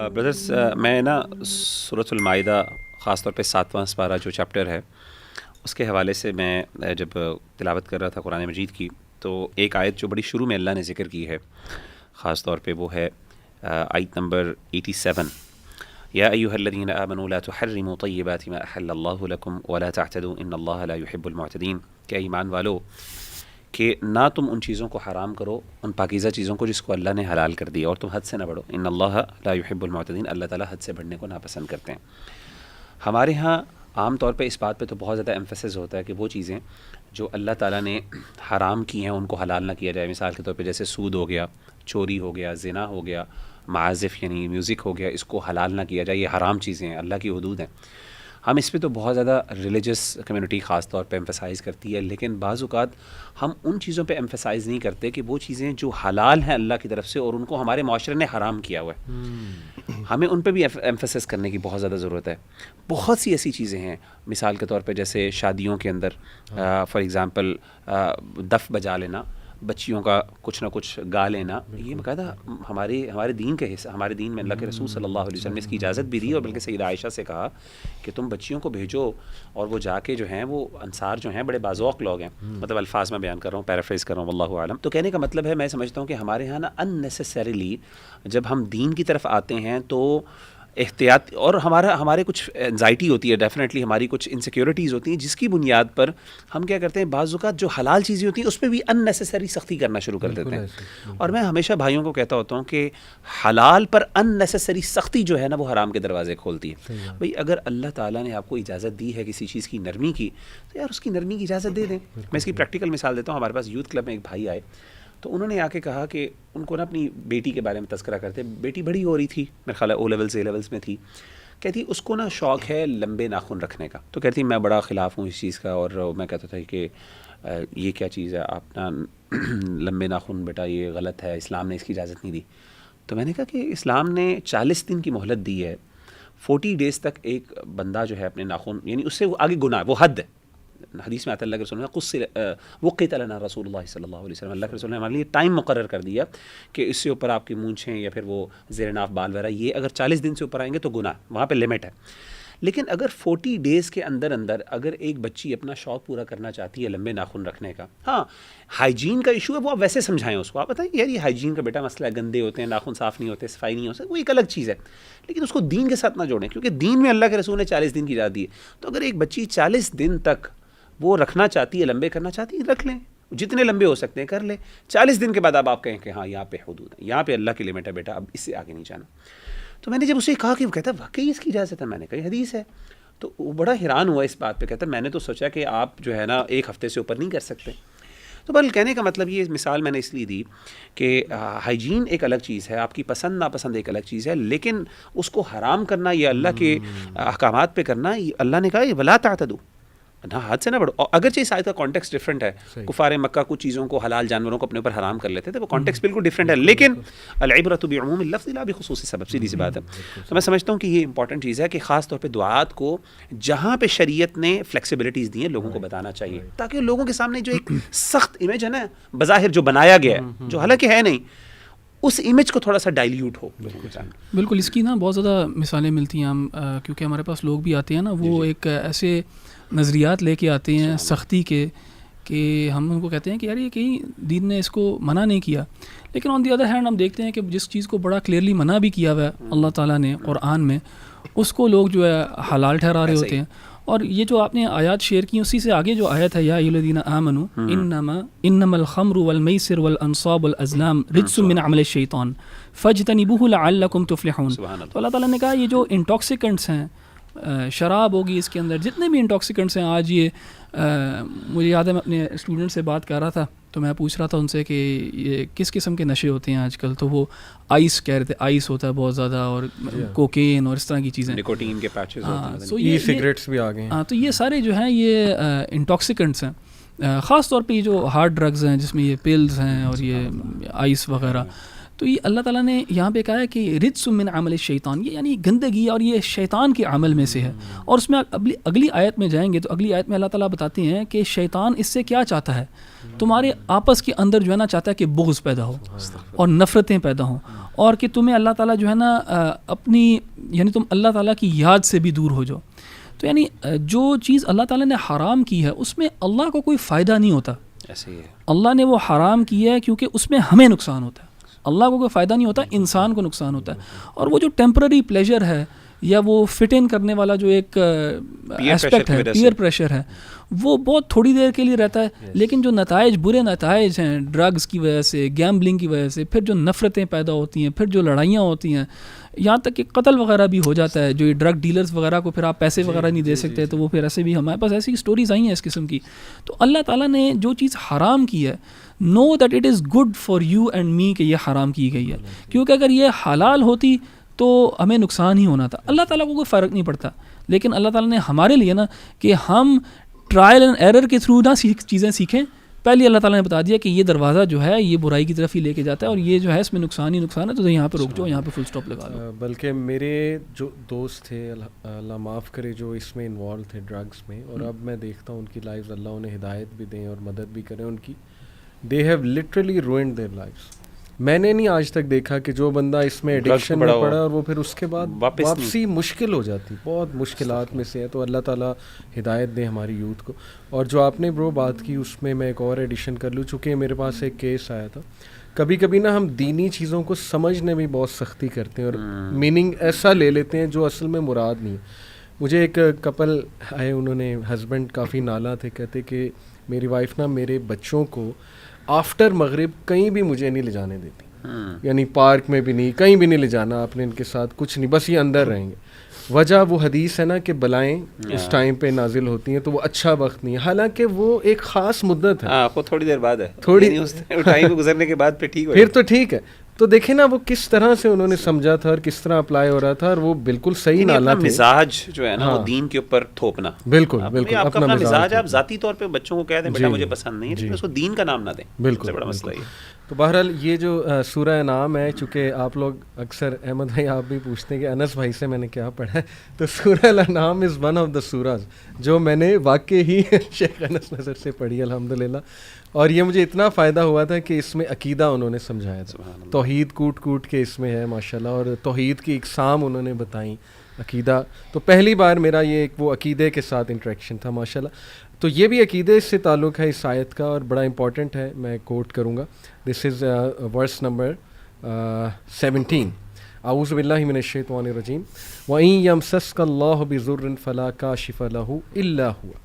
Brothers میں نا سورۃ المائدہ خاص طور پہ 7واں سپارہ جو چیپٹر ہے اس کے حوالے سے میں جب تلاوت کر رہا تھا قرآن مجید کی تو ایک آیت جو بڑی شروع میں اللہ نے ذکر کی ہے خاص طور پہ وہ ہے آیت نمبر 87 یا ایھا الذین آمنوا لا تحرموا طیبات ما احل اللہ لکم ولا تعتدوا ان اللہ لا يحب المعتدین کہ ایمان والو کہ نہ تم ان چیزوں کو حرام کرو، ان پاکیزہ چیزوں کو جس کو اللہ نے حلال کر دیا، اور تم حد سے نہ بڑھو، ان اللہ لا يحب المعتدین، اللہ تعالیٰ حد سے بڑھنے کو ناپسند کرتے ہیں۔ ہمارے ہاں عام طور پہ اس بات پہ تو بہت زیادہ ایمفیسس ہوتا ہے کہ وہ چیزیں جو اللہ تعالیٰ نے حرام کی ہیں ان کو حلال نہ کیا جائے۔ مثال کے طور پہ جیسے سود ہو گیا، چوری ہو گیا، زنا ہو گیا، معازف یعنی میوزک ہو گیا، اس کو حلال نہ کیا جائے، یہ حرام چیزیں ہیں، اللہ کی حدود ہیں۔ ہم اس پہ تو بہت زیادہ ریلیجس کمیونٹی خاص طور پہ ایمفسائز کرتی ہے، لیکن بعض اوقات ہم ان چیزوں پہ ایمفسائز نہیں کرتے کہ وہ چیزیں جو حلال ہیں اللہ کی طرف سے اور ان کو ہمارے معاشرے نے حرام کیا ہوا ہے، ہمیں ان پہ بھی ایمفسس کرنے کی بہت زیادہ ضرورت ہے۔ بہت سی ایسی چیزیں ہیں، مثال کے طور پہ جیسے شادیوں کے اندر فار ایگزامپل دف بجا لینا، بچیوں کا کچھ نہ کچھ گا لینا، یہ باقاعدہ ہمارے دین کے حصہ، ہمارے دین میں اللہ کے رسول صلی اللہ علیہ وسلم نے اس کی اجازت بھی دی، اور بلکہ سیدہ عائشہ سے کہا کہ تم بچیوں کو بھیجو اور وہ جا کے جو ہیں وہ انصار جو ہیں بڑے باذوق لوگ ہیں، مطلب الفاظ میں بیان کر رہا ہوں، پیرافریز کر رہا ہوں، واللہ اعلم۔ تو کہنے کا مطلب ہے میں سمجھتا ہوں کہ ہمارے یہاں نا اننیسیسریلی جب ہم دین کی طرف آتے ہیں تو احتیاط، اور ہمارے کچھ انزائٹی ہوتی ہے، ڈیفینیٹلی ہماری کچھ انسیکیورٹیز ہوتی ہیں جس کی بنیاد پر ہم کیا کرتے ہیں، بعض اوقات جو حلال چیزیں ہوتی ہیں اس پہ بھی اننیسیسری سختی کرنا شروع کر دیتے ہیں۔ اور میں ہمیشہ بھائیوں کو کہتا ہوتا ہوں کہ حلال پر اننیسیسری سختی جو ہے نا وہ حرام کے دروازے کھولتی ہے۔ بھئی اگر اللہ تعالیٰ نے آپ کو اجازت دی ہے کسی چیز کی نرمی کی تو یار اس کی نرمی کی اجازت دے دیں۔ میں اس کی پریکٹیکل مثال دیتا ہوں۔ ہمارے پاس یوتھ کلب میں ایک بھائی آئے تو انہوں نے آ کے کہا کہ ان کو نا اپنی بیٹی کے بارے میں تذکرہ کرتے، بیٹی بڑی ہو رہی تھی، میرے خیال ہے او لیولز اے لیولز میں تھی، کہتی اس کو نا شوق ہے لمبے ناخن رکھنے کا، تو کہتی میں بڑا خلاف ہوں اس چیز کا، اور میں کہتا تھا کہ یہ کیا چیز ہے آپ نا لمبے ناخن، بیٹا یہ غلط ہے، اسلام نے اس کی اجازت نہیں دی۔ تو میں نے کہا کہ اسلام نے 40 دن کی مہلت دی ہے، 40 days تک ایک بندہ جو ہے اپنے ناخن، یعنی اس سے آگے گناہ، وہ حد ہے، حدیث میں آتا ہے اللہ کے رسول نے وقت لنا رسول اللہ صلی اللہ علیہ وسلم، اللہ کے رسول نے ہمارے لیے ٹائم مقرر کر دیا کہ اس سے اوپر آپ کی مونچھیں یا پھر وہ زیر ناف بال وغیرہ، یہ اگر 40 دن سے اوپر آئیں گے تو گناہ، وہاں پہ لمٹ ہے۔ لیکن اگر 40 days کے اندر اگر ایک بچی اپنا شوق پورا کرنا چاہتی ہے لمبے ناخن رکھنے کا، ہاں ہائیجین کا ایشو ہے، وہ آپ ویسے سمجھائیں اس کو، آپ بتائیں یار یہ ہائیجین کا بیٹا مسئلہ ہے، گندے ہوتے ہیں ناخن، صاف نہیں ہوتے، صفائی نہیں ہوتی، وہ ایک الگ چیز ہے، لیکن اس کو دین کے ساتھ نہ جوڑیں، کیونکہ دین میں اللہ کے رسول نے 40 دن کی اجازت دی ہے۔ تو اگر ایک بچی 40 دن تک وہ رکھنا چاہتی ہے، لمبے کرنا چاہتی ہے، رکھ لیں، جتنے لمبے ہو سکتے ہیں کر لیں۔ 40 دن کے بعد اب آپ کہیں کہ ہاں یہاں پہ حدود ہے، یہاں پہ اللہ کی لمٹ ہے بیٹا، اب اس سے آگے نہیں جانا۔ تو میں نے جب اسے کہا کہ وہ کہتا ہے واقعی اس کی اجازت ہے، میں نے کہا حدیث ہے، تو وہ بڑا حیران ہوا اس بات پہ، کہتا ہے میں نے تو سوچا کہ آپ جو ہے نا ایک ہفتے سے اوپر نہیں کر سکتے۔ تو بل کہنے کا مطلب یہ مثال میں نے اس لیے دی کہ ہائیجین ایک الگ چیز ہے، آپ کی پسند ناپسند ایک الگ چیز ہے، لیکن اس کو حرام کرنا یا اللہ کے احکامات پہ کرنا، اللہ نے کہا یہ ولا تعتدوا، نہ حد سے نہ بڑھو۔ اگرچہ اس آیت کا کانٹیکسٹ ڈفرینٹ ہے، کفار مکہ کچھ چیزوں کو، حلال جانوروں کو اپنے اوپر حرام کر لیتے تھے، وہ کانٹیکسٹ بالکل ڈفرینٹ ہے، لیکن العبرۃ بعموم اللفظ لا بخصوص السبب، سیدھی سی بات ہے۔ تو میں سمجھتا ہوں کہ یہ امپورٹنٹ چیز ہے کہ خاص طور پہ دعات کو جہاں پہ شریعت نے فلیکسیبلٹیز دی ہیں لوگوں کو بتانا چاہیے، تاکہ لوگوں کے سامنے جو ایک سخت امیج ہے نا بظاہر جو بنایا گیا ہے، جو حالانکہ ہے نہیں، اس امیج کو تھوڑا سا ڈائلیوٹ ہو۔ بالکل، اس کی نا بہت زیادہ مثالیں ملتی ہیں ہم، کیونکہ ہمارے پاس لوگ بھی آتے ہیں نا، وہ ایک ایسے نظریات لے کے آتے ہیں سختی کے کہ ہم ان کو کہتے ہیں کہ یار یہ کہیں دین نے اس کو منع نہیں کیا، لیکن آن دی ادر ہینڈ ہم دیکھتے ہیں کہ جس چیز کو بڑا کلیئرلی منع بھی کیا ہوا ہے اللہ تعالیٰ نے قرآن میں، اس کو لوگ جو ہے حلال ٹھہرا رہے ہوتے ہیں۔ اور یہ جو آپ نے آیات شیئر کی، اسی سے آگے جو آیت ہے یا ایھا الذین آمنوا انما الخمر والمیسر والانصاب والازلام رجس من عمل الشیطان فاجتنبوہ لعلکم تفلحون۔ تو اللہ تعالیٰ نے کہا یہ جو انٹاکسیکنٹس ہیں، شراب ہوگی اس کے اندر، جتنے بھی انٹاکسیکنٹس ہیں، آج یہ مجھے یاد ہے میں اپنے اسٹوڈنٹ سے بات کر رہا تھا تو میں پوچھ رہا تھا ان سے کہ یہ کس قسم کے نشے ہوتے ہیں آج کل، تو وہ آئس کہہ رہے تھے، آئس ہوتا ہے بہت زیادہ، اور کوکین اور اس طرح کی چیزیں، نکوٹین کے پیچز ہوتے ہیں، ای سگریٹس بھی آ گئے ہیں۔ ہاں، تو یہ سارے جو ہیں یہ انٹاکسیکنٹس ہیں، خاص طور پہ یہ جو ہارڈ ڈرگز ہیں جس میں یہ پلز ہیں اور یہ آئس وغیرہ، تو یہ اللہ تعالیٰ نے یہاں پہ کہا ہے کہ رجس من عمل الشیطان، یہ یعنی گندگی اور یہ شیطان کے عمل میں سے ہے. اور اس میں اگلی آیت میں جائیں گے تو اگلی آیت میں اللہ تعالیٰ بتاتے ہیں کہ شیطان اس سے کیا چاہتا ہے، تمہارے آپس کے اندر جو ہے نا چاہتا ہے کہ بغض پیدا ہو اور نفرتیں پیدا ہوں، اور کہ تمہیں اللہ تعالیٰ جو ہے نا اپنی یعنی تم اللہ تعالیٰ کی یاد سے بھی دور ہو جاؤ. تو یعنی جو چیز اللہ تعالیٰ نے حرام کی ہے اس میں اللہ کو کوئی فائدہ نہیں ہوتا. اللہ نے وہ حرام کی ہے کیونکہ اس میں ہمیں نقصان ہوتا ہے، اللہ کو کوئی فائدہ نہیں ہوتا، انسان کو نقصان ہوتا ہے. اور وہ جو ٹیمپرری پلیجر ہے یا وہ فٹ ان کرنے والا جو ایک ایسپیکٹ ہے، پیئر پریشر ہے، وہ بہت تھوڑی دیر کے لیے رہتا ہے. لیکن جو نتائج، برے نتائج ہیں ڈرگز کی وجہ سے، گیمبلنگ کی وجہ سے، پھر جو نفرتیں پیدا ہوتی ہیں، پھر جو لڑائیاں ہوتی ہیں، یہاں تک کہ قتل وغیرہ بھی ہو جاتا ہے. جو یہ ڈرگ ڈیلرز وغیرہ کو پھر آپ پیسے وغیرہ نہیں دے سکتے تو وہ پھر ایسے بھی، ہمارے پاس ایسی اسٹوریز آئی ہیں اس قسم کی. تو اللہ تعالیٰ نے جو چیز حرام کی ہے، know that it is good for you and me کہ یہ حرام کی گئی ہے، کیونکہ اگر یہ حلال ہوتی تو ہمیں نقصان ہی ہونا تھا. اللہ تعالیٰ کو کوئی فرق نہیں پڑتا، لیکن اللہ تعالیٰ نے ہمارے لیے نا کہ ہم ٹرائل اینڈ ایرر کے تھرو نہ چیزیں سیکھیں. پہلے اللہ تعالیٰ نے بتا دیا کہ یہ دروازہ جو ہے یہ برائی کی طرف ہی لے کے جاتا ہے اور یہ جو ہے اس میں نقصان ہی نقصان ہے، تو یہاں پہ رک جاؤ، یہاں پہ فل سٹاپ لگا دو. بلکہ میرے جو دوست تھے اللہ معاف کرے جو اس میں انوالو تھے ڈرگس میں، اور اب میں دیکھتا ہوں ان کی لائفز، اللہ انہیں ہدایت بھی دیں اور مدد بھی کریں ان کی. They have literally ruined their lives. میں نے نہیں آج تک دیکھا کہ جو بندہ اس میں ایڈکشن میں پڑا اور وہ پھر اس کے بعد واپسی مشکل ہو جاتی، بہت مشکلات میں سے ہے. تو اللہ تعالیٰ ہدایت دے ہماری یوتھ کو. اور جو آپ نے برو بات کی اس میں ایک اور ایڈیشن کر لوں، چونکہ میرے پاس ایک کیس آیا تھا. کبھی کبھی نا ہم دینی چیزوں کو سمجھنے میں بہت سختی کرتے ہیں اور میننگ ایسا لے لیتے ہیں جو اصل میں مراد نہیں ہے. مجھے ایک کپل آئے، انہوں نے ہسبینڈ کافی نالا تھے، کہتے کہ میری وائف نا میرے بچوں کو آفٹر مغرب کہیں بھی مجھے نہیں لے جانے دیتی، یعنی پارک میں بھی نہیں، کہیں بھی نہیں لے جانا آپ نے ان کے ساتھ، کچھ نہیں، بس یہ اندر رہیں گے. وجہ وہ حدیث ہے نا کہ بلائیں اس ٹائم پہ نازل ہوتی ہیں تو وہ اچھا وقت نہیں ہے، حالانکہ وہ ایک خاص مدت ہے، وہ تھوڑی دیر بعد ہے، تھوڑی ٹائم گزرنے کے بعد پھر تو ٹھیک ہے. تو دیکھیں نا وہ کس طرح سے انہوں نے سمجھا تھا اور کس طرح اپلائی ہو رہا تھا، اور وہ بالکل صحیح نالا تھے. مزاج جو ہے نا وہ دین کے اوپر تھوپنا، بالکل بالکل اپنا مزاج آپ ذاتی طور پہ بچوں کو کہہ دیں بیٹا مجھے پسند نہیں ہے، لیکن اس کو دین کا نام نہ دیں، بالکل بڑا مسئلہ یہ. تو بہرحال یہ جو سورہ انعام ہے، چونکہ آپ لوگ اکثر احمد بھائی آپ بھی پوچھتے ہیں کہ انس بھائی سے میں نے کیا پڑھا ہے، تو سورہ الانعام از ون آف دا سوراز جو میں نے واقعی ہی شیخ انس نظر سے پڑھی الحمدللہ. اور یہ مجھے اتنا فائدہ ہوا تھا کہ اس میں عقیدہ انہوں نے سمجھایا تھا، توحید کوٹ کوٹ کے اس میں ہے ماشاءاللہ، اور توحید کی اقسام انہوں نے بتائیں، عقیدہ. تو پہلی بار میرا یہ ایک وہ عقیدے کے ساتھ انٹریکشن تھا ماشاءاللہ. تو یہ بھی عقیدے سے تعلق ہے اس آیت کا اور بڑا امپورٹنٹ ہے، میں کوٹ کروں گا. دس از ورس نمبر 17. اعوذ باللہ من الشیطان الرجیم وَإِن يَمْسَسْكَ اللَّهُ بِضُرٍّ فَلَا كَاشِفَ لَهُ إِلَّا هُوَ.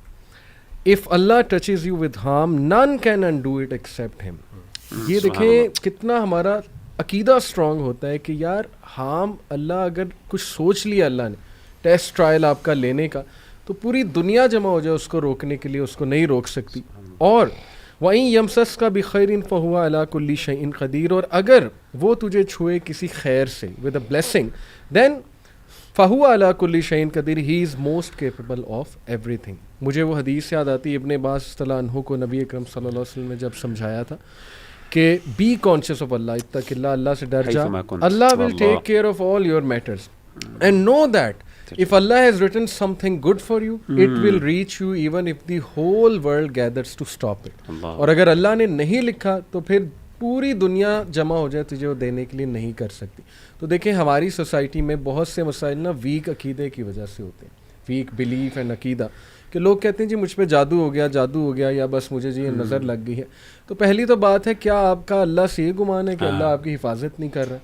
If Allah touches you with harm, none can undo it except him. یہ دیکھیں کتنا ہمارا عقیدہ اسٹرانگ ہوتا ہے کہ یار ہارم اللہ اگر کچھ سوچ لیا اللہ نے ٹیسٹ ٹرائل آپ کا لینے کا، تو پوری دنیا جمع ہو جائے اس کو روکنے کے لیے، اس کو نہیں روک سکتی. اور وَإِن يَمْسَسْكَ بِخَيْرٍ فَهُوَ عَلَى كُلِّ شَيْءٍ قَدِيرٌ. اور اگر وہ تجھے چھوئے کسی خیر سے with a blessing, then فَهُوَ عَلَى كُلِّ شَيْءٍ قَدِيرٌ. He is most capable of everything. مجھے وہ حدیث یاد آتی ہے، ابن عباس رضی اللہ عنہ کو نبی اکرم صلی اللہ علیہ وسلم نے جب سمجھایا تھا کہ بی کانشیس آف اللہ، اتق اللہ، اللہ سے ڈر جا، Allah will take care of all your matters, and know that if Allah has written something good for you, it will reach you even if the whole world gathers to stop it. اور اگر اللہ نے نہیں لکھا تو پھر پوری دنیا جمع ہو جائے تجھے وہ دینے کے لیے نہیں کر سکتی. تو دیکھیں ہماری سوسائٹی میں بہت سے مسائل نا ویک عقیدے کی وجہ سے ہوتے ہیں، ویک بلیف اینڈ عقیدہ، کہ لوگ کہتے ہیں جی مجھ پہ جادو ہو گیا یا بس مجھے جی نظر لگ گئی ہے. تو پہلی تو بات ہے کیا آپ کا اللہ سے یہ گمان ہے کہ اللہ آپ کی حفاظت نہیں کر رہا؟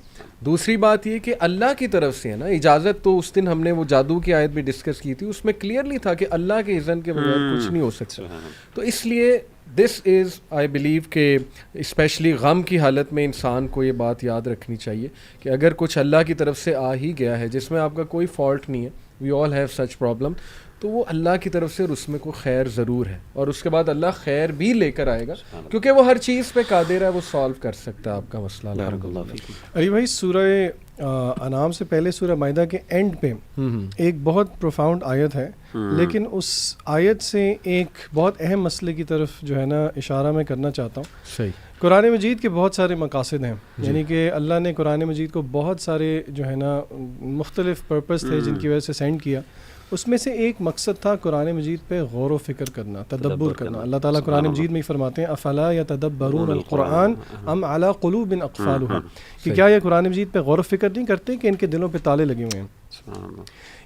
دوسری بات یہ کہ اللہ کی طرف سے ہے نا اجازت. تو اس دن ہم نے وہ جادو کی آیت بھی ڈسکس کی تھی، اس میں کلیئرلی تھا کہ اللہ کے اذن کے بغیر کچھ نہیں ہو سکتا. تو اس لیے دس از آئی بلیو کہ اسپیشلی غم کی حالت میں انسان کو یہ بات یاد رکھنی چاہیے کہ اگر کچھ اللہ کی طرف سے آ ہی گیا ہے جس میں آپ کا کوئی فالٹ نہیں ہے، وی آل ہیو سچ پرابلم، تو وہ اللہ کی طرف سے اور اس میں کوئی خیر ضرور ہے، اور اس کے بعد اللہ خیر بھی لے کر آئے گا کیونکہ وہ ہر چیز پہ قادر ہے، وہ سالو کر سکتا ہے آپ کا مسئلہ. علی بھائی سورہ انعام سے پہلے سورہ مائدہ کے اینڈ پہ ایک بہت پروفاؤنڈ آیت ہے، لیکن اس آیت سے ایک بہت اہم مسئلے کی طرف جو ہے نا اشارہ میں کرنا چاہتا ہوں. صحیح. قرآن مجید کے بہت سارے مقاصد ہیں، یعنی کہ اللہ نے قرآن مجید کو بہت سارے جو ہے نا مختلف پرپس تھے جن کی وجہ سے سینڈ کیا. اس میں سے ایک مقصد تھا قرآن مجید پہ غور و فکر کرنا، تدبر کرنا. اللہ تعالیٰ قرآن مجید میں ہی فرماتے ہیں افلا یتدبرون القرآن ام علی قلوب اقفالها، کہ کیا یہ قرآن مجید پہ غور و فکر نہیں کرتے کہ ان کے دلوں پہ تالے لگے ہوئے ہیں.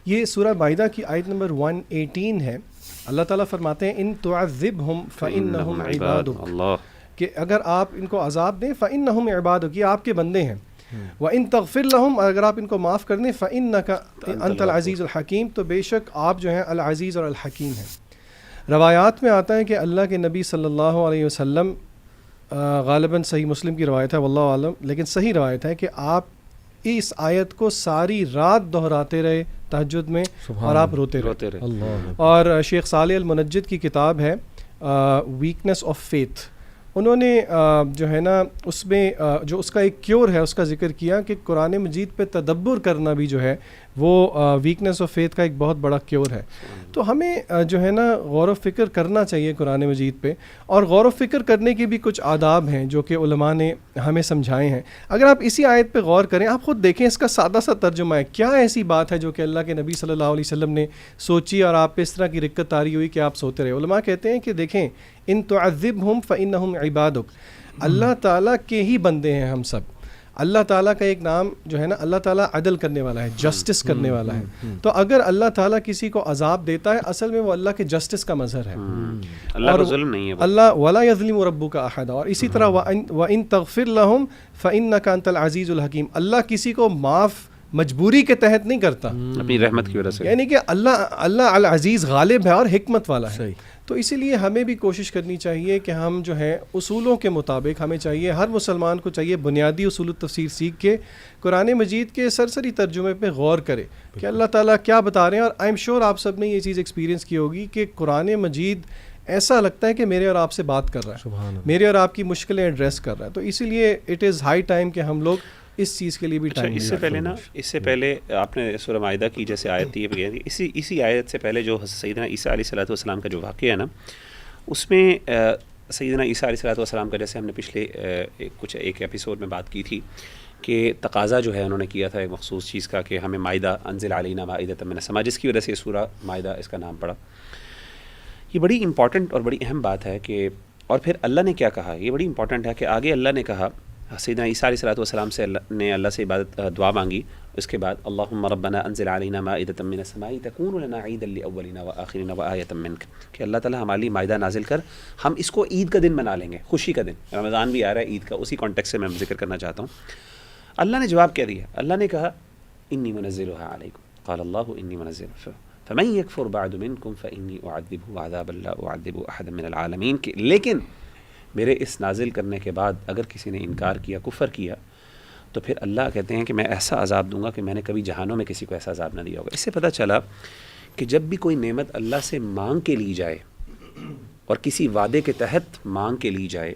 یہ سورہ مائدہ کی آیت نمبر 118 ہے. اللہ تعالیٰ فرماتے ہیں ان تعذبہم فإنہم عبادک، کہ اگر آپ ان کو عذاب دیں فإنہم عبادک، یہ آپ کے بندے ہیں. وَإِن تَغْفِرْ لَهُمْ، اگر آپ ان کو معاف کر دیں فَإِنَّكَ أَنْتَ الْعَزِيزُ الْحَكِيمُ، تو بے شک آپ جو ہیں العزیز اور الحکیم ہیں. روایات میں آتا ہے کہ اللہ کے نبی صلی اللہ علیہ وسلم، غالباً صحیح مسلم کی روایت ہے واللہ عالم، لیکن صحیح روایت ہے کہ آپ اس آیت کو ساری رات دہراتے رہے تہجد میں اور آپ روتے رہے. اور شیخ صالح المنجد کی کتاب ہے ویکنس آف فیتھ، انہوں نے جو ہے نا اس میں جو اس کا ایک کیور ہے اس کا ذکر کیا کہ قرآن مجید پہ تدبر کرنا بھی جو ہے وہ ویکنس آف فیتھ کا ایک بہت بڑا کیور ہے. تو ہمیں جو ہے نا غور و فکر کرنا چاہیے قرآن مجید پہ، اور غور و فکر کرنے کے بھی کچھ آداب ہیں جو کہ علماء نے ہمیں سمجھائے ہیں. اگر آپ اسی آیت پہ غور کریں، آپ خود دیکھیں اس کا سادہ سا ترجمہ ہے. کیا ایسی بات ہے جو کہ اللہ کے نبی صلی اللہ علیہ وسلم نے سوچی اور آپ پہ اس طرح کی رکت طاری ہوئی کہ آپ سوتے رہے؟ علماء کہتے ہیں کہ دیکھیں ان تعذبہم فإنہم عبادک، اللہ تعالیٰ کے ہی بندے ہیں ہم سب. اللہ تعالیٰ کا ایک نام جو ہے نا، اللہ تعالیٰ عدل کرنے والا ہے، جسٹس کرنے والا ہے. تو اگر اللہ تعالیٰ کسی کو عذاب دیتا ہے اصل میں وہ اللہ کے جسٹس کا مظہر ہے. اللہ کا ظلم نہیں ہے، اللہ ولا یظلم ربک احد. اور اسی طرح وَإِن تَغْفِرْ لَهُمْ فَإِنَّكَ أَنْتَ الْعَزِيزُ الْحَكِيمُ، اللہ کسی کو معاف مجبوری کے تحت نہیں کرتا، اپنی رحمت کی وجہ سے، یعنی کہ اللہ العزیز غالب ہے اور حکمت والا ہے. تو اسی لیے ہمیں بھی کوشش کرنی چاہیے کہ ہم جو ہیں اصولوں کے مطابق، ہمیں چاہیے، ہر مسلمان کو چاہیے بنیادی اصول التفسیر سیکھ کے قرآن مجید کے سرسری ترجمے پہ غور کرے کہ اللہ تعالیٰ کیا بتا رہے ہیں. اور آئی ایم شیور آپ سب نے یہ چیز ایکسپیرینس کی ہوگی کہ قرآن مجید ایسا لگتا ہے کہ میرے اور آپ سے بات کر رہا ہے، میرے اور آپ کی مشکلیں ایڈریس کر رہا ہے. تو اسی لیے اٹ از ہائی ٹائم کہ ہم لوگ اس چیز کے لیے بھی ٹائم. اس سے پہلے آپ نے سورہ مائدہ کی جیسے آیت تھی، اسی آیت سے پہلے جو سیدنا عیسیٰ علیہ الصلوۃ والسلام کا جو واقعہ ہے نا، اس میں سیدنا عیسیٰ علیہ الصلوۃ والسلام کا، جیسے ہم نے پچھلے ایک ایپیسوڈ میں بات کی تھی کہ تقاضا جو ہے انہوں نے کیا تھا ایک مخصوص چیز کا کہ ہمیں مائدہ انزل علینا مائدۃ من السماء، جس کی وجہ سے یہ سورہ مائدہ اس کا نام پڑا. یہ بڑی امپورٹنٹ اور بڑی اہم بات ہے کہ، اور پھر اللہ نے کیا کہا، یہ بڑی امپورٹنٹ ہے کہ آگے اللہ نے کہا، سیدنا عیسیٰ علیہ الصلوۃ والسلام سے اللہ سے عبادت دعا مانگی. اس کے بعد اللہم ربنا انزل علینا مائدۃ من السماء تکون لنا عیدا لاولنا وآخرنا وآیۃ منک، کہ اللہ تعالیٰ ہمارے لیے مائدہ نازل کر، ہم اس کو عید کا دن منا لیں گے، خوشی کا دن. رمضان بھی آ رہا ہے، عید کا، اسی کانٹیکس سے میں ذکر کرنا چاہتا ہوں. اللہ نے جواب کیا دیا؟ اللہ نے کہا انی منزلها علیکم، قال اللہ انی منزلها فمن یکفر بعد منکم فانی اعذبہ عذابا لا اعذب احدا من العالمین، لیکن میرے اس نازل کرنے کے بعد اگر کسی نے انکار کیا، کفر کیا، تو پھر اللہ کہتے ہیں کہ میں ایسا عذاب دوں گا کہ میں نے کبھی جہانوں میں کسی کو ایسا عذاب نہ دیا ہوگا. اس سے پتہ چلا کہ جب بھی کوئی نعمت اللہ سے مانگ کے لی جائے اور کسی وعدے کے تحت مانگ کے لی جائے،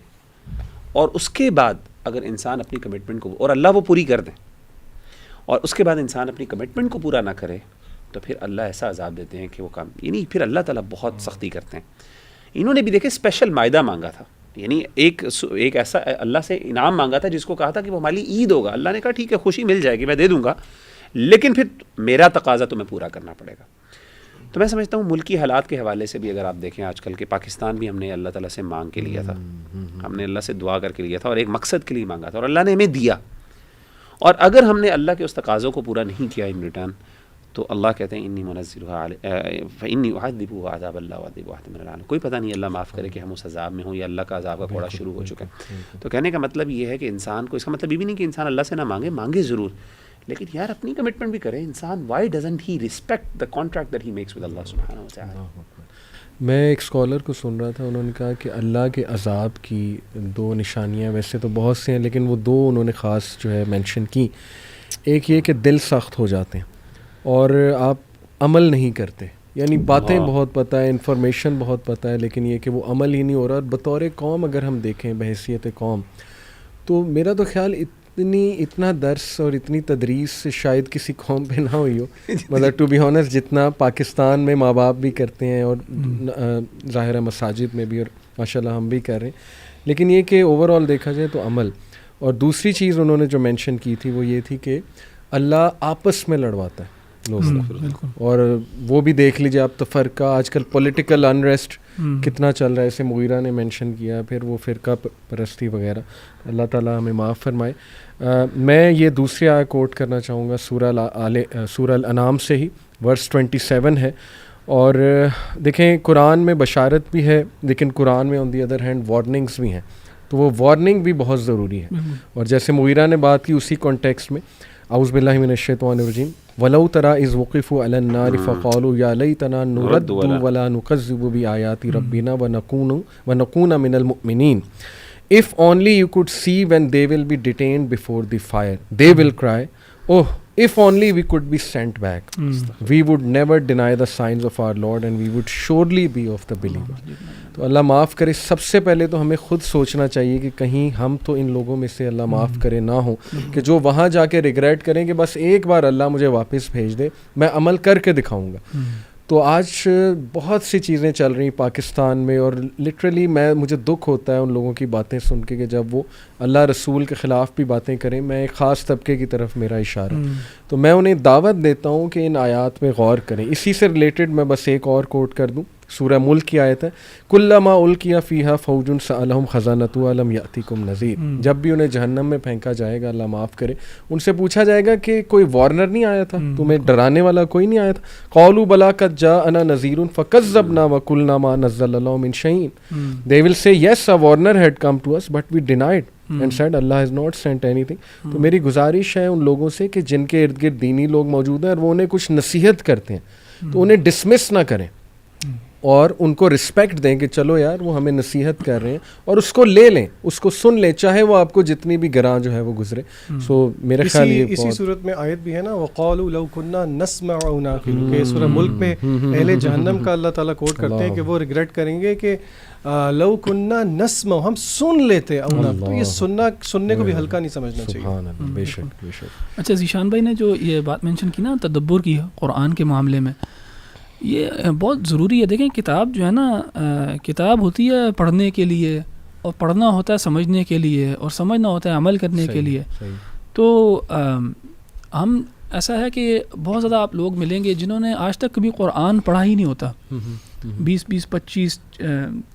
اور اس کے بعد اگر انسان اپنی کمٹمنٹ کو، اور اللہ وہ پوری کر دیں، اور اس کے بعد انسان اپنی کمٹمنٹ کو پورا نہ کرے، تو پھر اللہ ایسا عذاب دیتے ہیں کہ وہ کام، یعنی پھر اللہ تعالیٰ بہت سختی کرتے ہیں. انہوں نے بھی دیکھے اسپیشل مائدہ مانگا تھا، یعنی ایک ایسا اللہ سے انعام مانگا تھا جس کو کہا تھا کہ وہ ہماری عید ہوگا. اللہ نے کہا ٹھیک ہے، خوشی مل جائے گی، میں دے دوں گا، لیکن پھر میرا تقاضا تمہیں پورا کرنا پڑے گا. تو میں سمجھتا ہوں ملکی حالات کے حوالے سے بھی اگر آپ دیکھیں، آج کل کے پاکستان بھی ہم نے اللہ تعالیٰ سے مانگ کے لیا تھا، ہم نے اللہ سے دعا کر کے لیا تھا اور ایک مقصد کے لیے مانگا تھا، اور اللہ نے ہمیں دیا. اور اگر ہم نے اللہ کے اس تقاضوں کو پورا نہیں کیا ان ریٹرن، تو اللہ کہتے ہیں انی منزلها فانی اعذبہ عذابا لا اعذب احدا من العالمین. کوئی پتہ نہیں اللہ معاف کرے کہ ہم اس عذاب میں ہوں یا اللہ کا عذاب کا کوڑا شروع ہو چکا ہے. تو کہنے کا مطلب یہ ہے کہ انسان کو، اس کا مطلب یہ بھی نہیں کہ انسان اللہ سے نہ مانگے، مانگے ضرور، لیکن یار اپنی کمٹمنٹ بھی کرے انسان. Why doesn't he respect the contract that he makes with Allah سبحانہ و تعالی. میں ایک اسکالر کو سن رہا تھا، انہوں نے کہا کہ اللہ کے عذاب کی دو نشانیاں، ویسے تو بہت سی ہیں لیکن وہ دو انہوں نے خاص جو ہے مینشن کی. ایک یہ کہ دل سخت ہو جاتے ہیں اور آپ عمل نہیں کرتے، یعنی باتیں بہت پتہ ہے، انفارمیشن بہت پتہ ہے، لیکن یہ کہ وہ عمل ہی نہیں ہو رہا. اور بطور قوم اگر ہم دیکھیں، بحیثیت قوم، تو میرا تو خیال اتنا درس اور اتنی تدریس شاید کسی قوم پہ نہ ہوئی ہو. مطلب ٹو بی آنیسٹ جتنا پاکستان میں ماں باپ بھی کرتے ہیں اور ظاہر ہے مساجد میں بھی، اور ماشاء اللہ ہم بھی کر رہے ہیں، لیکن یہ کہ اوور آل دیکھا جائے تو عمل. اور دوسری چیز انہوں نے جو مینشن کی تھی وہ یہ تھی کہ اللہ آپس میں لڑواتا ہے لوگوں, اور وہ بھی دیکھ لیجیے آپ تفرقہ آج کل پولیٹیکل انریسٹ کتنا چل رہا ہے, اسے مغیرہ نے مینشن کیا, پھر وہ فرقہ پرستی وغیرہ. اللہ تعالیٰ ہمیں معاف فرمائے. میں یہ دوسری آیت کوٹ کرنا چاہوں گا سورہ الانعام سے ہی, ورس 27 ہے. اور دیکھیں قرآن میں بشارت بھی ہے لیکن قرآن میں آن دی ادر ہینڈ وارننگز بھی ہیں, تو وہ وارننگ بھی بہت ضروری ہے. اور جیسے مغیرہ نے بات کی اسی کانٹیکسٹ میں, اعوذ باللہ من الشیطان الرجیم, وَلَوْ تَرَىٰ إِذْ وُقِفُوا عَلَى النَّارِ فَقَالُوا يَا لَيْتَنَا نُرَدُّ وَلَا نُكَذِّبُ بِآيَاتِ رَبِّنَا وَنَكُونَ مِنَ الْمُؤْمِنِينَ. If only you could see when they will be detained before the fire, they will cry, oh, if only we could be sent back. We would never deny the signs of our Lord and we would surely be of the believers. تو اللہ معاف کرے. سب سے پہلے تو ہمیں خود سوچنا چاہیے کہ کہیں ہم تو ان لوگوں میں سے اللہ معاف کرے نہ ہوں کہ جو وہاں جا کے ریگریٹ کریں کہ بس ایک بار اللہ مجھے واپس بھیج دے, میں عمل کر کے دکھاؤں گا. تو آج بہت سی چیزیں چل رہی پاکستان میں, اور لٹرلی مجھے دکھ ہوتا ہے ان لوگوں کی باتیں سن کے کہ جب وہ اللہ رسول کے خلاف بھی باتیں کریں. میں ایک خاص طبقے کی طرف میرا اشارہ, تو میں انہیں دعوت دیتا ہوں کہ ان آیات میں غور کریں. اسی سے ریلیٹڈ میں بس ایک اور کوٹ کر دوں, سورہ ملک کی آیت ہے, کلما القی فیہا فوج سألہم خزانتہا الم یأتکم نذیر. جب بھی انہیں جہنم میں پھینکا جائے گا, اللہ معاف کرے, ان سے پوچھا جائے گا کہ کوئی وارنر نہیں آیا تھا, تمہیں ڈرانے والا کوئی نہیں آیا تھا. قالوا بلا قد جاءنا نذیر فکذبنا وقلنا ما نزل اللہ من شیء. They will say yes, a warner had come to us but we denied and said Allah has not sent anything. تو میری گزارش ہے ان لوگوں سے کہ جن کے ارد گرد دینی لوگ موجود ہیں اور وہ انہیں کچھ نصیحت کرتے ہیں تو انہیں ڈسمس نہ کریں اور ان کو رسپیکٹ دیں کہ چلو یار وہ ہمیں نصیحت کر رہے ہیں, اور اس کو لے لیں, اس کو سن لیں, چاہے وہ آپ کو جتنی بھی گراں جو ہے وہ گزرے. سو میرے خیال یہ اسی صورت میں آیت بھی ہے نا, وَقَالُوا لَوْ كُنَّا نَسْمَعُ أَوْ نَعْقِلُ, کہ سورہ ملک میں اہل جہنم کا اللہ تعالیٰ کوٹ کرتے ہیں کہ وہ ریگریٹ کریں گے کہ لو کننا نسمع, ہم سن لیتے. تو یہ سننے کو بھی ہلکا نہیں سمجھنا چاہیے. بے شک بے شک. اچھا ذیشان بھائی نے جو یہ بات مینشن کی نا تدبر کی قرآن کے معاملے میں, یہ بہت ضروری ہے. دیکھیں کتاب جو ہے نا, کتاب ہوتی ہے پڑھنے کے لیے, اور پڑھنا ہوتا ہے سمجھنے کے لیے, اور سمجھنا ہوتا ہے عمل کرنے کے لیے. تو ہم ایسا ہے کہ بہت زیادہ آپ لوگ ملیں گے جنہوں نے آج تک کبھی قرآن پڑھا ہی نہیں ہوتا. 20 25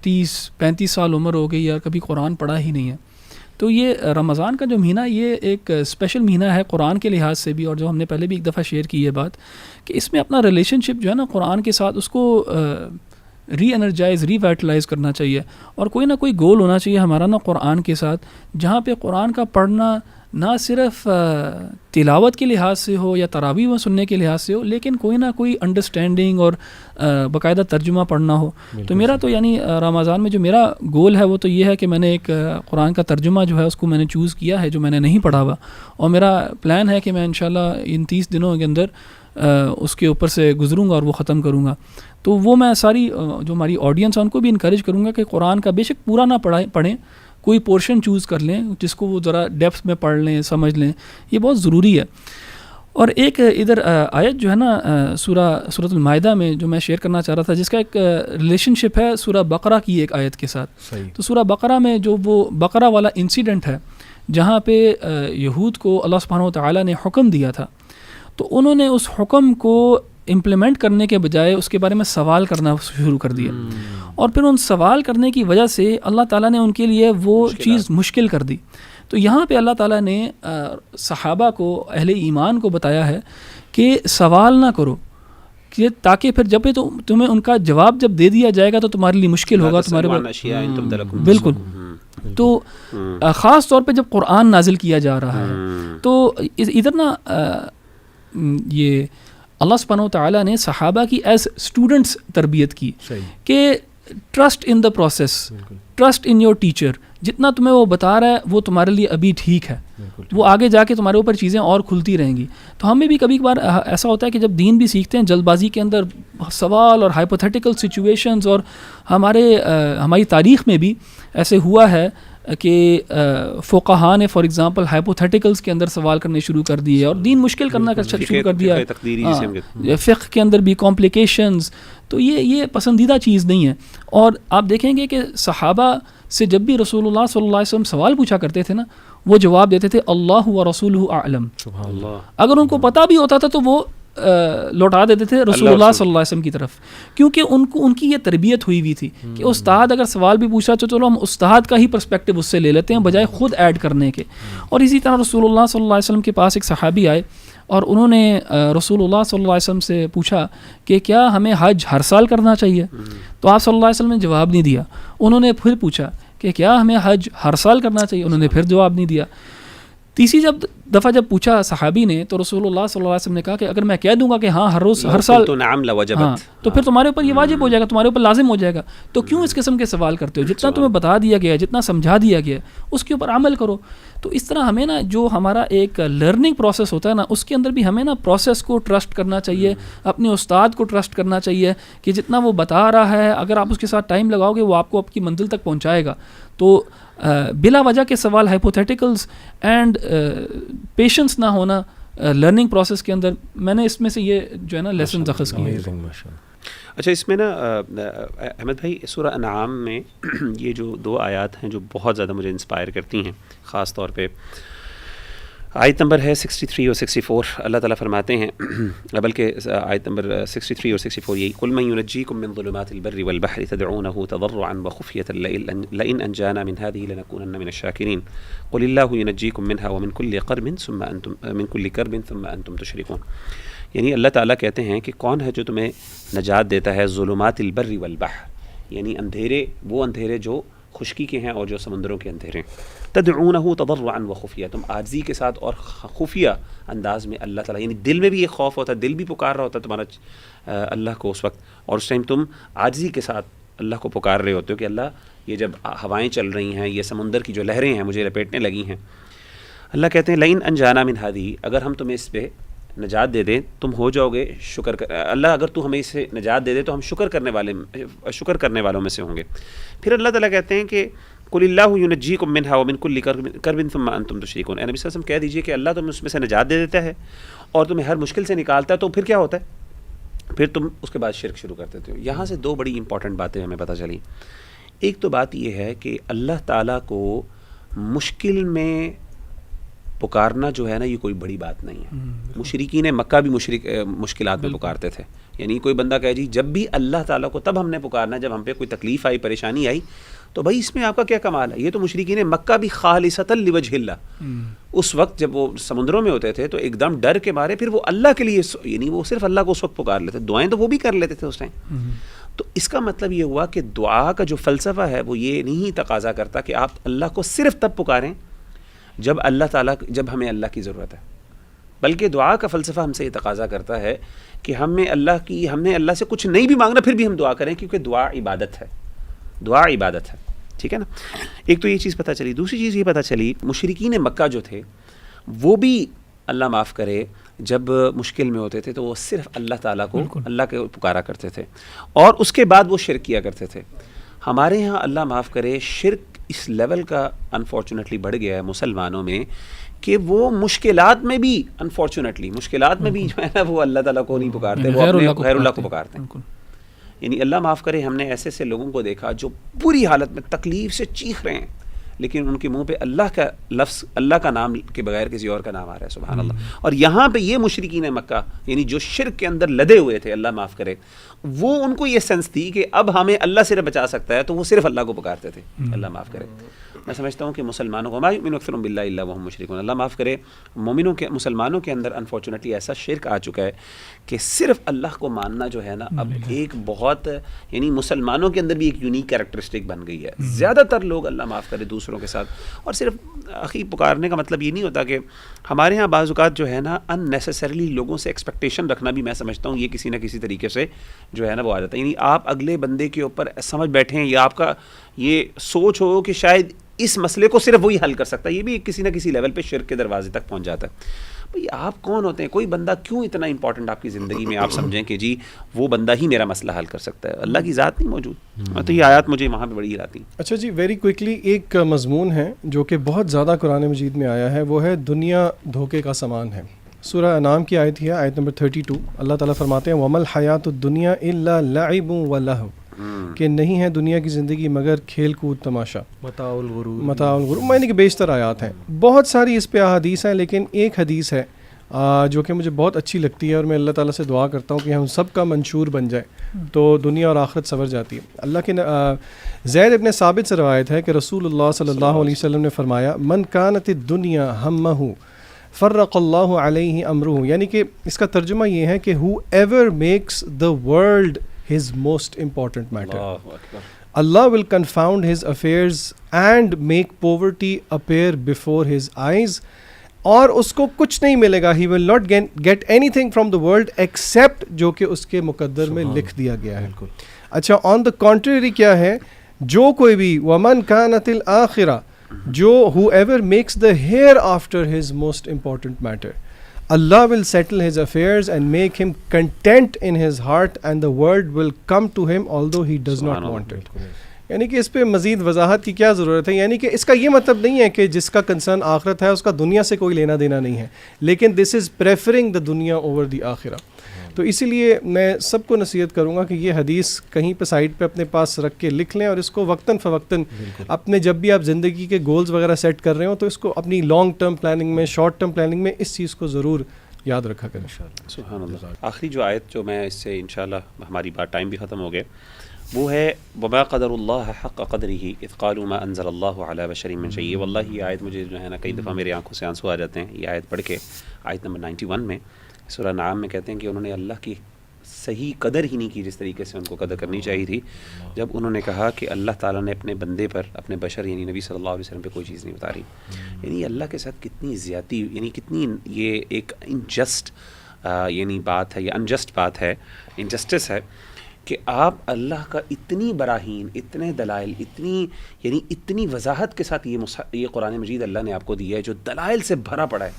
30 35 سال عمر ہو گئی اور کبھی قرآن پڑھا ہی نہیں ہے. تو یہ رمضان کا جو مہینہ, یہ ایک اسپیشل مہینہ ہے قرآن کے لحاظ سے بھی, اور جو ہم نے پہلے بھی ایک دفعہ شیئر کی ہے بات کہ اس میں اپنا ریلیشن شپ جو ہے نا قرآن کے ساتھ, اس کو ری انرجائز ری وائٹلائز کرنا چاہیے, اور کوئی نہ کوئی گول ہونا چاہیے ہمارا نا قرآن کے ساتھ, جہاں پہ قرآن کا پڑھنا نہ صرف تلاوت کے لحاظ سے ہو یا تراویح میں سننے کے لحاظ سے ہو, لیکن کوئی نہ کوئی انڈرسٹینڈنگ اور باقاعدہ ترجمہ پڑھنا ہو. تو میرا تو یعنی رمضان میں جو میرا گول ہے وہ تو یہ ہے کہ میں نے ایک قرآن کا ترجمہ جو ہے اس کو میں نے چوز کیا ہے جو میں نے نہیں پڑھا ہوا, اور میرا پلان ہے کہ میں انشاءاللہ ان 30 دنوں کے اندر اس کے اوپر سے گزروں گا اور وہ ختم کروں گا. تو وہ میں ساری جو ہماری آڈینس ہے ان کو بھی انکریج کروں گا کہ قرآن کا بے شک پورا نہ پڑھیں, کوئی پورشن چوز کر لیں جس کو وہ ذرا ڈیپتھ میں پڑھ لیں, سمجھ لیں, یہ بہت ضروری ہے. اور ایک ادھر آیت جو ہے نا سورۃ المائدہ میں جو میں شیئر کرنا چاہ رہا تھا, جس کا ایک ریلیشن شپ ہے سورہ بقرہ کی ایک آیت کے ساتھ. تو سورہ بقرہ میں جو وہ بقرہ والا انسیڈنٹ ہے جہاں پہ یہود کو اللہ سبحانہ وتعالیٰ نے حکم دیا تھا, تو انہوں نے اس حکم کو امپلیمنٹ کرنے کے بجائے اس کے بارے میں سوال کرنا شروع کر دیا, اور پھر ان سوال کرنے کی وجہ سے اللہ تعالیٰ نے ان کے لیے وہ چیز مشکل کر دی. تو یہاں پہ اللہ تعالیٰ نے صحابہ کو, اہل ایمان کو بتایا ہے کہ سوال نہ کرو, کہ تاکہ پھر جب تو تمہیں ان کا جواب جب دے دیا جائے گا تو تمہارے لیے مشکل ہوگا تمہارے پاس. بالکل. تو خاص طور پہ جب قرآن نازل کیا جا رہا ہے تو ادھر نا یہ اللہ سبحانہ وتعالیٰ نے صحابہ کی ایز اسٹوڈنٹس تربیت کی کہ trust in the process, trust in your teacher, جتنا تمہیں وہ بتا رہا ہے وہ تمہارے لیے ابھی ٹھیک ہے, وہ آگے جا کے تمہارے اوپر چیزیں اور کھلتی رہیں گی. تو ہمیں بھی کبھی کبھار ایسا ہوتا ہے کہ جب دین بھی سیکھتے ہیں جلد بازی کے اندر سوال اور ہائپوتھیٹیکل سچویشنز, اور ہماری تاریخ میں بھی ایسے ہوا ہے کہ فقہاء نے فار ایگزامپل ہائپوتھیٹیکلس کے اندر سوال کرنے شروع کر دیے اور دین مشکل کرنا شروع کر دیا, فقہ کے اندر بھی کمپلیکیشنز. تو یہ پسندیدہ چیز نہیں ہے. اور آپ دیکھیں گے کہ صحابہ سے جب بھی رسول اللہ صلی اللہ علیہ وسلم سوال پوچھا کرتے تھے نا وہ جواب دیتے تھے اللہ و رسولہ اعلم. اگر ان کو پتہ بھی ہوتا تھا تو وہ لوٹا دیتے تھے رسول اللہ صلی اللہ علیہ وسلم کی طرف, کیونکہ ان کی یہ تربیت ہوئی ہوئی تھی کہ استاد اگر سوال بھی پوچھا تو چلو ہم استاد کا ہی پرسپیکٹو اس سے لے لیتے ہیں بجائے خود ایڈ کرنے کے. اور اسی طرح رسول اللہ صلی اللہ علیہ وسلم کے پاس ایک صحابی آئے اور انہوں نے رسول اللہ صلی اللہ علیہ وسلم سے پوچھا کہ کیا ہمیں حج ہر سال کرنا چاہیے؟ تو آپ صلی اللہ علیہ وسلم نے جواب نہیں دیا. انہوں نے پھر پوچھا کہ کیا ہمیں حج ہر سال کرنا چاہیے؟ انہوں نے پھر جواب نہیں دیا. تیسری دفعہ جب پوچھا صحابی نے تو رسول اللہ صلی اللہ علیہ وسلم نے کہا کہ اگر میں کہہ دوں گا کہ ہاں ہر روز ہر سال ہاں تو پھر تمہارے اوپر یہ واجب ہو جائے گا, تمہارے اوپر لازم ہو جائے گا. تو کیوں اس قسم کے سوال کرتے ہو؟ جتنا تمہیں بتا دیا گیا ہے, جتنا سمجھا دیا گیا ہے, اس کے اوپر عمل کرو. تو اس طرح ہمیں نا جو ہمارا ایک لرننگ پروسیس ہوتا ہے نا اس کے اندر بھی ہمیں نا پروسیس کو ٹرسٹ کرنا چاہیے, اپنے استاد کو ٹرسٹ کرنا چاہیے کہ جتنا وہ بتا رہا ہے اگر آپ اس کے ساتھ ٹائم لگاؤ گے وہ آپ کو آپ کی منزل تک پہنچائے گا. تو بلا وجہ کے سوال ہائپوتھیٹیکلز اینڈ پیشنس نہ ہونا لرننگ پروسیس کے اندر, میں نے اس میں سے یہ جو ہے نا لیسن اخذ کیے. اچھا اس میں نا احمد بھائی سورہ انعام میں یہ جو 2 آیات ہیں جو بہت زیادہ مجھے انسپائر کرتی ہیں, خاص طور پہ آیت نمبر ہے 63 اور 64. اللہ تعالیٰ فرماتے ہیں, بلکہ آیت نمبر 63 اور 64 یہی, قُلْ مَن يُنَجِّيكُم مِّن ظُلُمَاتِ الْبَرِّ وَالْبَحْرِ تَدْعُونَهُ تَضَرُّعًا وَخُفْيَةً لَئِنْ أَنْجَانَا مِنْ هَٰذِهِ لَنَكُونَنَّ مِنَ الشَّاكِرِينَ قُلِ اللَّهُ يُنَجِّيكُم مِّنْهَا وَمِن كُلِّ كَرْبٍ ثُمَّ أَنْتُمْ تُشْرِكُونَ. یعنی اللہ تعالیٰ کہتے ہیں کہ کون ہے جو تمہیں نجات دیتا ہے ظلمات البر والبحر, یعنی اندھیرے, وہ اندھیرے جو خشکی کے ہیں اور جو سمندروں کے اندھیرے. تدعونہ تضرعا وخفیہ, تم عاجزی کے ساتھ اور خفیہ انداز میں اللہ تعالیٰ, یعنی دل میں بھی ایک خوف ہوتا ہے, دل بھی پکار رہا ہوتا ہے تمہارا اللہ کو اس وقت, اور اس ٹائم تم عاجزی کے ساتھ اللہ کو پکار رہے ہوتے ہو کہ اللہ یہ جب ہوائیں چل رہی ہیں, یہ سمندر کی جو لہریں ہیں مجھے لپیٹنے لگی ہیں. اللہ کہتے ہیں لئن انجانا من ہذہ, اگر ہم تمہیں اس پہ نجات دے دیں تم ہو جاؤ گے شکر کر, اللہ اگر تو ہمیں اس سے نجات دے دے تو ہم شکر کرنے والوں میں سے ہوں گے. پھر اللہ تعالیٰ کہتے ہیں کہ قُلِ اللَّهُ يُنَجِّيكُم مِّنْهَا وَمِن كُلِّ كَرْبٍ ثُمَّ أَنْتُمْ تُشْرِكُونَ. اے نبی صلی اللہ علیہ وسلم کہہ دیجئے کہ اللہ تمہیں اس میں سے نجات دے دیتا ہے اور تمہیں ہر مشکل سے نکالتا ہے, تو پھر کیا ہوتا ہے؟ پھر تم اس کے بعد شرک شروع کر دیتے ہو. یہاں سے 2 بڑی امپورٹنٹ باتیں ہمیں پتہ چلی. ایک تو بات یہ ہے کہ اللہ تعالیٰ کو مشکل میں پکارنا جو ہے نا یہ کوئی بڑی بات نہیں ہے. مشرکین مکہ بھی مشکلات میں پکارتے تھے, یعنی کوئی بندہ کہے جی جب بھی اللہ تعالیٰ کو تب ہم نے پکارنا جب ہم پہ کوئی تکلیف آئی, پریشانی آئی, تو بھائی اس میں آپ کا کیا کمال ہے؟ یہ تو مشرکین مکہ بھی خالصۃ لوجہ اللہ, اس وقت جب وہ سمندروں میں ہوتے تھے تو ایک دم ڈر کے مارے پھر وہ اللہ کے لیے, یعنی وہ صرف اللہ کو اس وقت پکار لیتے, دعائیں تو وہ بھی کر لیتے تھے اس ٹائم. تو اس کا مطلب یہ ہوا کہ دعا کا جو فلسفہ ہے وہ یہ نہیں تقاضا کرتا کہ آپ اللہ کو صرف تب پکاریں جب اللہ تعالیٰ, جب ہمیں اللہ کی ضرورت ہے, بلکہ دعا کا فلسفہ ہم سے یہ تقاضا کرتا ہے کہ ہم نے اللہ سے کچھ نہیں بھی مانگنا پھر بھی ہم دعا کریں, کیونکہ دعا عبادت ہے, دعا عبادت ہے. ٹھیک ہے نا. ایک تو یہ چیز پتہ چلی. دوسری چیز یہ پتہ چلی مشرکین مکہ جو تھے وہ بھی اللہ معاف کرے جب مشکل میں ہوتے تھے تو وہ صرف اللہ تعالیٰ کو, اللہ کے پکارا کرتے تھے, اور اس کے بعد وہ شرک کیا کرتے تھے. ہمارے ہاں اللہ معاف کرے شرک اس لیول کا انفارچونیٹلی بڑھ گیا ہے مسلمانوں میں کہ وہ مشکلات میں بھی مشکلات میں بھی جو ہے نا وہ اللہ تعالیٰ کو نہیں پکارتے, وہ اپنے غیر اللہ کو پکارتے ہیں. یعنی اللہ معاف کرے ہم نے ایسے ایسے لوگوں کو دیکھا جو بری حالت میں تکلیف سے چیخ رہے ہیں لیکن ان کے منہ پہ اللہ کا لفظ, اللہ کا نام کے بغیر کسی اور کا نام آ رہا ہے, سبحان اللہ. اور یہاں پہ یہ مشرکین مکہ یعنی جو شرک کے اندر لدے ہوئے تھے, اللہ معاف کرے, وہ ان کو یہ سینس تھی کہ اب ہمیں اللہ صرف بچا سکتا ہے, تو وہ صرف اللہ کو پکارتے تھے. اللہ معاف کرے. میں سمجھتا ہوں کہ مسلمانوں کو ما یؤمن اکثرهم باللہ الا وهم مشرکون, اللہ معاف کرے مسلمانوں کے اندر انفارچونیٹلی ایسا شرک آ چکا ہے کہ صرف اللہ کو ماننا جو ہے نا اب ایک بہت, یعنی مسلمانوں کے اندر بھی ایک یونیک کریکٹرسٹک بن گئی ہے. زیادہ تر لوگ اللہ معاف کرے دوسروں کے ساتھ, اور صرف اخی پکارنے کا مطلب یہ نہیں ہوتا کہ ہمارے ہاں بعض اوقات جو ہے نا ان نیسسریلی لوگوں سے ایکسپیکٹیشن رکھنا بھی میں سمجھتا ہوں یہ کسی نہ کسی طریقے سے جو ہے نا وہ آ جاتا ہے. یعنی آپ اگلے بندے کے اوپر سمجھ بیٹھیں یا آپ کا یہ سوچ ہو کہ شاید اس مسئلے کو صرف وہی حل کر سکتا ہے, یہ بھی کسی نہ کسی لیول پہ شرک کے دروازے تک پہنچ جاتا ہے. بھئی آپ کون ہوتے ہیں؟ کوئی بندہ کیوں اتنا امپورٹنٹ آپ کی زندگی میں آپ سمجھیں کہ جی وہ بندہ ہی میرا مسئلہ حل کر سکتا ہے, اللہ کی ذات نہیں موجود. تو یہ آیات مجھے وہاں پہ بڑی ہلاتی ہیں. اچھا جی, ویری کوئکلی ایک مضمون ہے جو کہ بہت زیادہ قرآن مجید میں آیا ہے, وہ ہے دنیا دھوکے کا سامان ہے. سورہ انعام کی آیت ہے, آیت نمبر 32. اللہ تعالیٰ فرماتے ہیں وَمَا الْحَيَاةُ الدُّنْيَا إِلَّا لَعِبٌ وَلَهْوٌ. کہ نہیں ہے دنیا کی زندگی مگر کھیل کود تماشا، متاع الغرور، متاع الغرور، معنی کہ بیشتر آیات ہیں، بہت ساری اس پہ احادیث ہیں، لیکن ایک حدیث ہے جو کہ مجھے بہت اچھی لگتی ہے اور میں اللہ تعالیٰ سے دعا کرتا ہوں کہ ہم سب کا منشور بن جائے تو دنیا اور آخرت سنور جاتی ہے۔ اللہ کے زید ابن ثابت سے روایت ہے کہ رسول اللہ صلی اللہ علیہ وسلم نے فرمایا من کانت الدنیا ہمہ فرق اللہ علیہ امرہ، یعنی کہ اس کا ترجمہ یہ ہے کہ whoever makes the world his most important matter. Allah will confound his affairs and make poverty appear before his eyes. اور اس کو کچھ نہیں ملے گا، he will not get anything from the world except جو کہ اس کے مقدر میں لکھ دیا گیا ہے۔ اچھا on the contrary کیا ہے، جو کوئی بھی وَمَنْ كَانَتِ الْآخِرَةِ، جو whoever makes the hereafter his most important matter, Allah will settle his affairs and make him content in his heart and the world will come to him although he does not want it. یعنی کہ اس پہ مزید وضاحت کی کیا ضرورت ہے، یعنی کہ اس کا یہ مطلب نہیں ہے کہ جس کا کنسرن آخرت ہے اس کا دنیا سے کوئی لینا دینا نہیں ہے، لیکن دس از پریفرنگ دا دنیا اوور دی آخرہ۔ تو اسی لیے میں سب کو نصیحت کروں گا کہ یہ حدیث کہیں پہ سائڈ پہ اپنے پاس رکھ کے لکھ لیں اور اس کو وقتاً فوقتاً اپنے جب بھی آپ زندگی کے گولز وغیرہ سیٹ کر رہے ہوں تو اس کو اپنی لانگ ٹرم پلاننگ میں، شارٹ ٹرم پلاننگ میں اس چیز کو ضرور یاد رکھا کریں۔ سبحان اللہ۔ آخری جو آیت جو میں اس سے انشاءاللہ ہماری بات ٹائم بھی ختم ہو گیا، وہ ہے وما قدر اللہ حق قدرہ اذ قالوا ما انزل اللہ علی بشر من شیء۔ واللہ یہ آیت مجھے جو ہے نا کئی دفعہ میری آنکھوں سے آنسو آ جاتے ہیں یہ آیت پڑھ کے، آیت نمبر 91 میں سورہ انعام میں کہتے ہیں کہ انہوں نے اللہ کی صحیح قدر ہی نہیں کی جس طریقے سے ان کو قدر کرنی چاہیے تھی، جب انہوں نے کہا کہ اللہ تعالیٰ نے اپنے بندے پر، اپنے بشر یعنی نبی صلی اللہ علیہ وسلم پہ کوئی چیز نہیں اتاری۔ یعنی اللہ کے ساتھ کتنی زیادتی، یعنی کتنی یہ ایک انجسٹ یعنی بات ہے، یہ انجسٹ بات ہے، انجسٹس ہے کہ آپ اللہ کا اتنی براہین، اتنے دلائل، اتنی وضاحت کے ساتھ یہ قرآن مجید اللہ نے آپ کو دیا ہے جو دلائل سے بھرا پڑا ہے،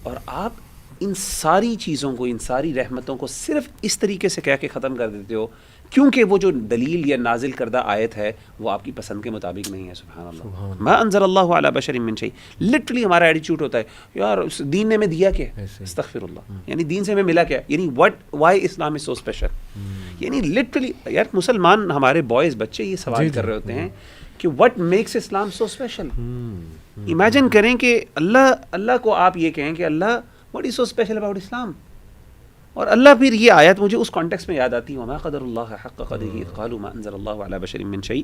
اور آپ ان ساری چیزوں کو، ان ساری رحمتوں کو صرف اس طریقے سے کہہ کے ختم کر دیتے ہو کیونکہ وہ جو دلیل یا نازل کردہ آیت ہے وہ آپ کی پسند کے مطابق نہیں ہے۔ سبحان اللہ، ما انزل اللہ علی بشر من شیء۔ لٹرلی ہمارا ایٹیچیوڈ ہوتا ہے یار دین نے ہمیں دیا کیا، استغفر اللہ، یعنی دین سے ہمیں ملا کیا، یعنی وائی اسلام از سو اسپیشل۔ یعنی لٹرلی یار مسلمان ہمارے بوائز بچے یہ سوال کر رہے ہوتے ہیں کہ what makes Islam so special. Imagine کریں کہ اللہ کو آپ یہ کہیں کہ اللہ what is so special about Islam, اور اللہ پھر یہ آیت مجھے اس کانٹیکس میں یاد آتی ہے وما قدر اللہ حق قدرہ اذ قالوا ما انزل اللہ علی بشر من شیء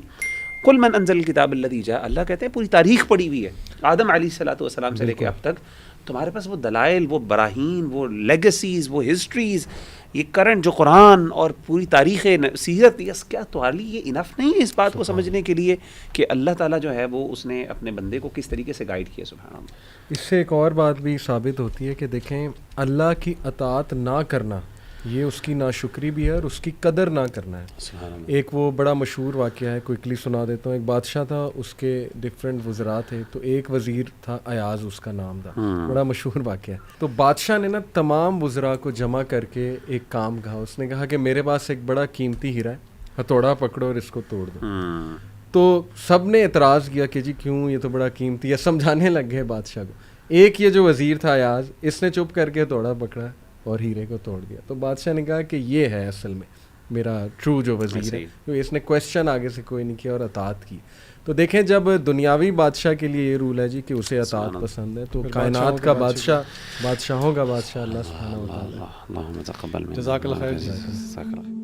قل من انزل الکتاب الذی جاء۔ اللہ کہتے ہیں پوری تاریخ پڑی ہوئی ہے آدم علیہ الصلوۃ والسلام سے لے کے اب تک، تمہارے پاس وہ دلائل، وہ براہین، وہ لیگسیز، وہ ہسٹریز، یہ کرنٹ جو قرآن اور پوری تاریخ سیرت، یس کیا تمہارے لیے یہ انف نہیں ہے اس بات کو سمجھنے کے لیے کہ اللہ تعالیٰ جو ہے وہ اس نے اپنے بندے کو کس طریقے سے گائیڈ کیا۔ سبحان اللہ۔ اس سے ایک اور بات بھی ثابت ہوتی ہے کہ دیکھیں اللہ کی اطاعت نہ کرنا یہ اس کی ناشکری بھی ہے اور اس کی قدر نہ کرنا ہے۔ ایک وہ بڑا مشہور واقعہ ہے، کوئکلی سنا دیتا ہوں۔ ایک بادشاہ تھا، اس کے ڈفرینٹ وزراء تھے، تو ایک وزیر تھا ایاز اس کا نام تھا، بڑا مشہور واقعہ ہے۔ تو بادشاہ نے نا تمام وزراء کو جمع کر کے ایک کام کہا، اس نے کہا کہ میرے پاس ایک بڑا قیمتی ہیرا ہے، ہتھوڑا پکڑو اور اس کو توڑ دو۔ تو سب نے اعتراض کیا کہ جی کیوں، یہ تو بڑا قیمتی ہے، سمجھانے لگ گئے بادشاہ کو۔ ایک یہ جو وزیر تھا ایاز، اس نے چپ کر کے ہتھوڑا پکڑا اور ہیرے کو توڑ دیا۔ تو بادشاہ نے کہا کہ یہ ہے اصل میں میرا ٹرو جو وزیر ہے، کیونکہ اس نے کویسچن آگے سے کوئی نہیں کیا اور اطاعت کی۔ تو دیکھیں جب دنیاوی بادشاہ کے لیے یہ رول ہے جی کہ اسے اطاعت پسند ہے، تو کائنات کا بادشاہ، بادشاہوں کا بادشاہ اللہ سبحانہ و تعالیٰ۔ اللہم تقبل منا، جزاک اللہ خیر۔